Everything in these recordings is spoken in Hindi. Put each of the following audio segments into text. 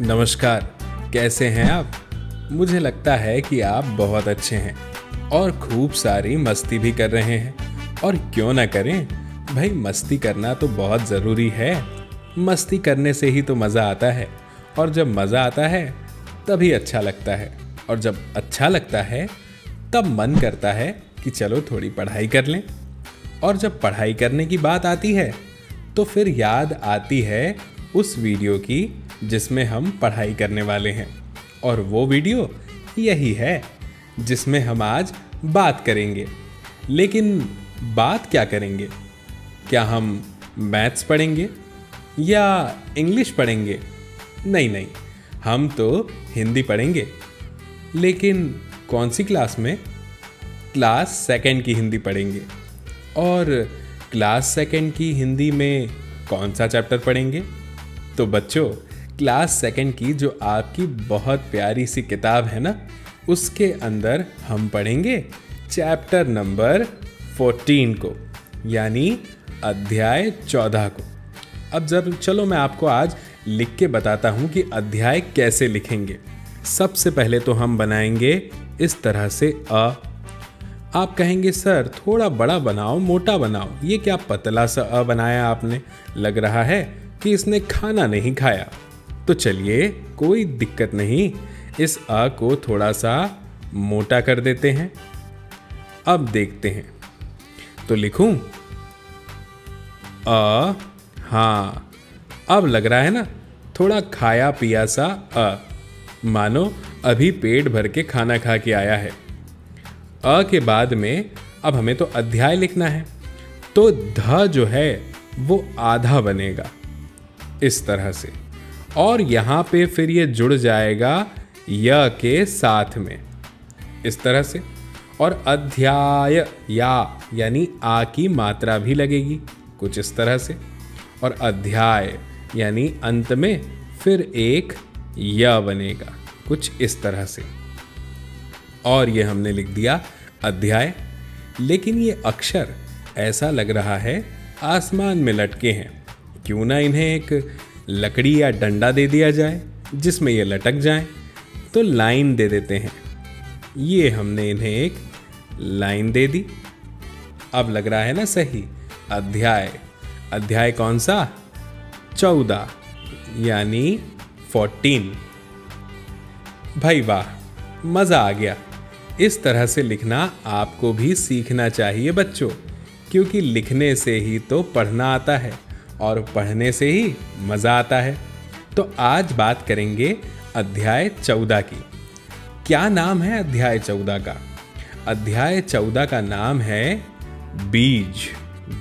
नमस्कार। कैसे हैं आप? मुझे लगता है कि आप बहुत अच्छे हैं और खूब सारी मस्ती भी कर रहे हैं। और क्यों ना करें भाई, मस्ती करना तो बहुत ज़रूरी है। मस्ती करने से ही तो मज़ा आता है, और जब मज़ा आता है तभी अच्छा लगता है, और जब अच्छा लगता है तब मन करता है कि चलो थोड़ी पढ़ाई कर लें। और जब पढ़ाई करने की बात आती है तो फिर याद आती है उस वीडियो की जिसमें हम पढ़ाई करने वाले हैं। और वो वीडियो यही है जिसमें हम आज बात करेंगे। लेकिन बात क्या करेंगे? क्या हम मैथ्स पढ़ेंगे या इंग्लिश पढ़ेंगे? नहीं, हम तो हिंदी पढ़ेंगे। लेकिन कौन सी क्लास में? क्लास सेकंड की हिंदी पढ़ेंगे। और क्लास सेकंड की हिंदी में कौन सा चैप्टर पढ़ेंगे? तो बच्चों, क्लास सेकंड की जो आपकी बहुत प्यारी सी किताब है ना, उसके अंदर हम पढ़ेंगे चैप्टर नंबर 14 को, यानी अध्याय 14 को। अब जब चलो मैं आपको आज लिख के बताता हूं कि अध्याय कैसे लिखेंगे। सबसे पहले तो हम बनाएंगे इस तरह से अ। आप कहेंगे सर थोड़ा बड़ा बनाओ, मोटा बनाओ, ये क्या पतला सा अ बनाया आपने? लग रहा है कि इसने खाना नहीं खाया। तो चलिए कोई दिक्कत नहीं, इस अ को थोड़ा सा मोटा कर देते हैं। अब देखते हैं, तो लिखूं अ। हाँ, अब लग रहा है ना थोड़ा खाया पिया सा अ, मानो अभी पेट भर के खाना खा के आया है। अ के बाद में अब हमें तो अध्याय लिखना है, तो ध जो है वो आधा बनेगा इस तरह से। और यहां पे फिर ये जुड़ जाएगा य के साथ में इस तरह से। और अध्याय यानी आ की मात्रा भी लगेगी कुछ इस तरह से। और अध्याय यानी अंत में फिर एक य बनेगा कुछ इस तरह से। और ये हमने लिख दिया अध्याय। लेकिन ये अक्षर ऐसा लग रहा है आसमान में लटके हैं। क्यों ना इन्हें एक लकड़ी या डंडा दे दिया जाए जिसमें ये लटक जाएं। तो लाइन दे देते हैं। ये हमने इन्हें एक लाइन दे दी। अब लग रहा है ना सही। अध्याय कौन सा? 14 यानी 14। भाई वाह, मजा आ गया। इस तरह से लिखना आपको भी सीखना चाहिए बच्चों, क्योंकि लिखने से ही तो पढ़ना आता है और पढ़ने से ही मजा आता है। तो आज बात करेंगे अध्याय 14 की। क्या नाम है अध्याय 14 का? अध्याय 14 का नाम है बीज।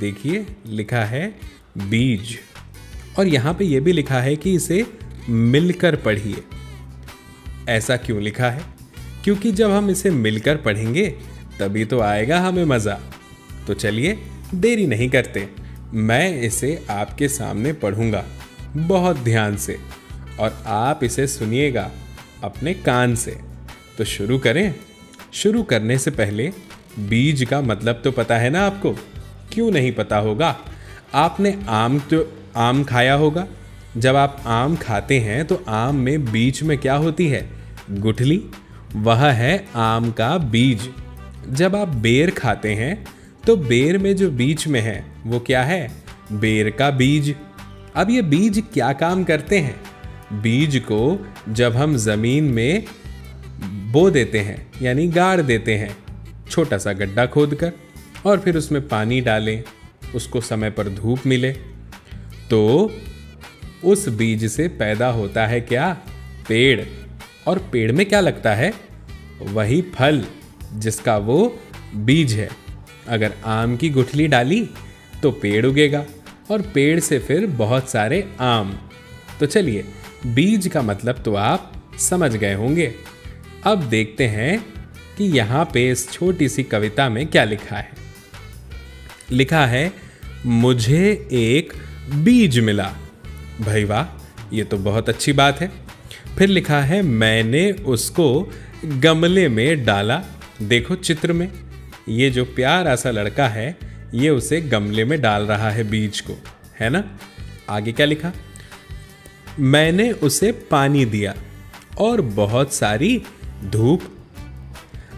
देखिए लिखा है बीज। और यहां पे ये भी लिखा है कि इसे मिलकर पढ़िए। ऐसा क्यों लिखा है? क्योंकि जब हम इसे मिलकर पढ़ेंगे तभी तो आएगा हमें मजा। तो चलिए देरी नहीं करते, मैं इसे आपके सामने पढ़ूंगा बहुत ध्यान से, और आप इसे सुनिएगा अपने कान से। तो शुरू करें। शुरू करने से पहले बीज का मतलब तो पता है ना आपको? क्यों नहीं पता होगा? आपने आम खाया होगा। जब आप आम खाते हैं तो आम में बीच में क्या होती है? गुठली। वह है आम का बीज। जब आप बेर खाते हैं तो बेर में जो बीच में है वो क्या है? बेर का बीज। अब ये बीज क्या काम करते हैं? बीज को जब हम जमीन में बो देते हैं यानी गाड़ देते हैं, छोटा सा गड्ढा खोदकर, और फिर उसमें पानी डालें, उसको समय पर धूप मिले, तो उस बीज से पैदा होता है क्या? पेड़। और पेड़ में क्या लगता है? वही फल जिसका वो बीज है। अगर आम की गुठली डाली तो पेड़ उगेगा, और पेड़ से फिर बहुत सारे आम। तो चलिए, बीज का मतलब तो आप समझ गए होंगे। अब देखते हैं कि यहाँ पे इस छोटी सी कविता में क्या लिखा है। लिखा है मुझे एक बीज मिला। भाई वाह, ये तो बहुत अच्छी बात है। फिर लिखा है मैंने उसको गमले में डाला। देखो चित्र में ये जो प्यारा सा लड़का है ये उसे गमले में डाल रहा है बीज को, है ना? आगे क्या लिखा? मैंने उसे पानी दिया और बहुत सारी धूप।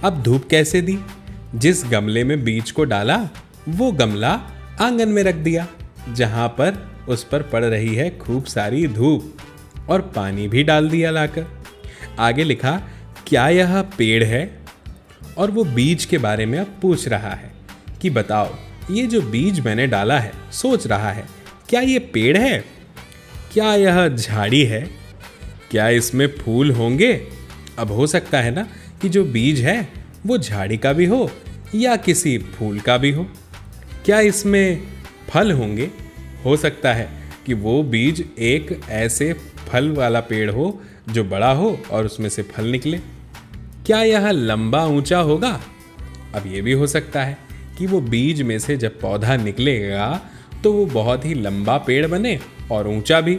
अब धूप कैसे दी? जिस गमले में बीज को डाला वो गमला आंगन में रख दिया, जहां पर उस पर पड़ रही है खूब सारी धूप, और पानी भी डाल दिया लाकर। आगे लिखा, क्या यह पेड़ है? और वो बीज के बारे में अब पूछ रहा है कि बताओ, ये जो बीज मैंने डाला है, सोच रहा है, क्या ये पेड़ है? क्या यह झाड़ी है? क्या इसमें फूल होंगे? अब हो सकता है ना कि जो बीज है वो झाड़ी का भी हो या किसी फूल का भी हो। क्या इसमें फल होंगे? हो सकता है कि वो बीज एक ऐसे फल वाला पेड़ हो जो बड़ा हो और उसमें से फल निकले। क्या यह लंबा ऊंचा होगा? अब ये भी हो सकता है कि वो बीज में से जब पौधा निकलेगा तो वो बहुत ही लंबा पेड़ बने और ऊंचा भी।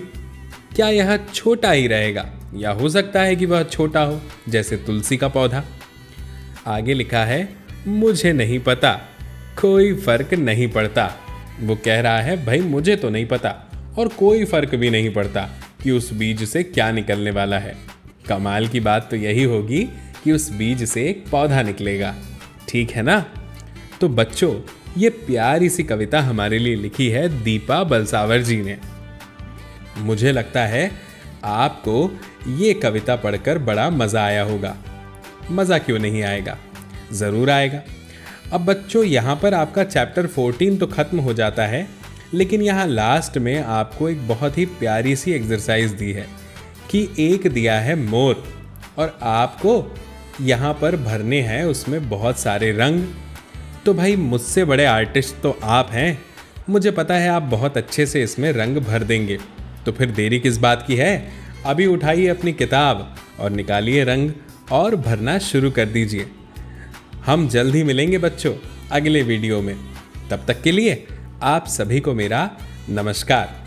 क्या यह छोटा ही रहेगा, या हो सकता है कि वह छोटा हो जैसे तुलसी का पौधा। आगे लिखा है, मुझे नहीं पता, कोई फर्क नहीं पड़ता। वो कह रहा है, भाई मुझे तो नहीं पता और कोई फर्क भी नहीं पड़ता कि उस बीज से क्या निकलने वाला है। कमाल की बात तो यही होगी कि उस बीज से एक पौधा निकलेगा। ठीक है ना? तो बच्चों, ये प्यारी सी कविता हमारे लिए लिखी है दीपा बलसावर जी ने। मुझे लगता है आपको ये कविता पढ़कर बड़ा मज़ा आया होगा। मज़ा क्यों नहीं आएगा? ज़रूर आएगा। अब बच्चों, यहाँ पर आपका चैप्टर 14 तो ख़त्म हो जाता है, लेकिन यहाँ लास्ट में आपको एक बहुत ही प्यारी सी एक्सरसाइज दी है कि एक दिया है मोर, और आपको यहाँ पर भरने हैं उसमें बहुत सारे रंग। तो भाई, मुझसे बड़े आर्टिस्ट तो आप हैं, मुझे पता है आप बहुत अच्छे से इसमें रंग भर देंगे। तो फिर देरी किस बात की है? अभी उठाइए अपनी किताब और निकालिए रंग और भरना शुरू कर दीजिए। हम जल्द ही मिलेंगे बच्चों अगले वीडियो में। तब तक के लिए आप सभी को मेरा नमस्कार।